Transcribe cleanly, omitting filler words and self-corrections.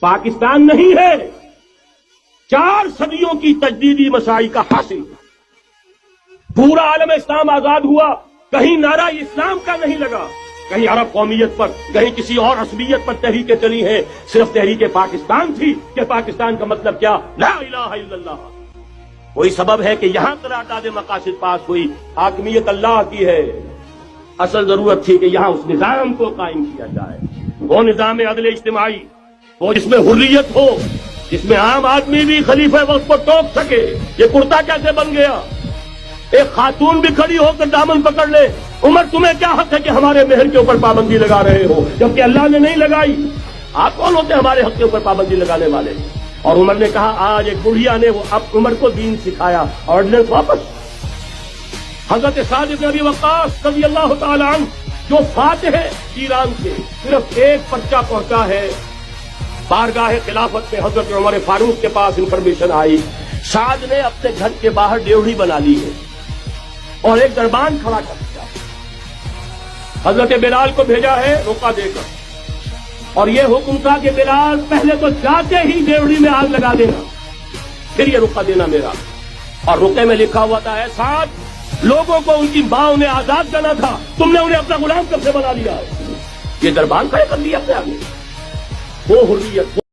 پاکستان نہیں ہے، 4 صدیوں کی تجدیدی مساعی کا حاصل۔ پورا عالم اسلام آزاد ہوا، کہیں نعرہ اسلام کا نہیں لگا، کہیں عرب قومیت پر، کہیں کسی اور عصبیت پر تحریکیں چلی ہیں، صرف تحریک پاکستان تھی کہ پاکستان کا مطلب کیا؟ لا الہ الا اللہ۔ وہی سبب ہے کہ یہاں قرارداد مقاصد پاس ہوئی، حاکمیت اللہ کی ہے۔ اصل ضرورت تھی کہ یہاں اس نظام کو قائم کیا جائے، وہ نظام عدل اجتماعی، وہ جس میں حریت ہو، جس میں عام آدمی بھی خلیفہ وقت کو ٹوک سکے۔ یہ کرتا کیسے بن گیا؟ ایک خاتون بھی کھڑی ہو کر دامن پکڑ لے، عمر تمہیں کیا حق ہے کہ ہمارے مہر کے اوپر پابندی لگا رہے ہو، جبکہ اللہ نے نہیں لگائی؟ آپ کون ہوتے ہمارے حق کے اوپر پابندی لگانے والے؟ اور عمر نے کہا آج ایک بڑھیا نے وہ اب عمر کو دین سکھایا، آرڈیننس واپس۔ حضرت سعد بن ابی وقاص رضی اللہ تعالی عنہ جو فاتح ہے ایران سے، صرف ایک پرچہ پہنچا ہے، بارگاہ خلافت میں حضرت عمر فاروق کے پاس انفارمیشن آئی، سعد نے اپنے گھر کے باہر ڈیوڑی بنا لی ہے اور ایک دربان کھڑا کر دیا، حضرت بلال کو بھیجا ہے روکا دے کر، اور یہ حکم تھا کہ بلال پہلے تو جاتے ہی ڈیوڑی میں آگ لگا دینا، پھر یہ رکا دینا میرا۔ اور رکے میں لکھا ہوا تھا، سعد لوگوں کو ان کی ماں نے آزاد کرنا تھا، تم نے انہیں اپنا غلام کب سے بنا لیا ہے؟ یہ دربان کھڑے کر دیا اپنے آگے، وہ حریت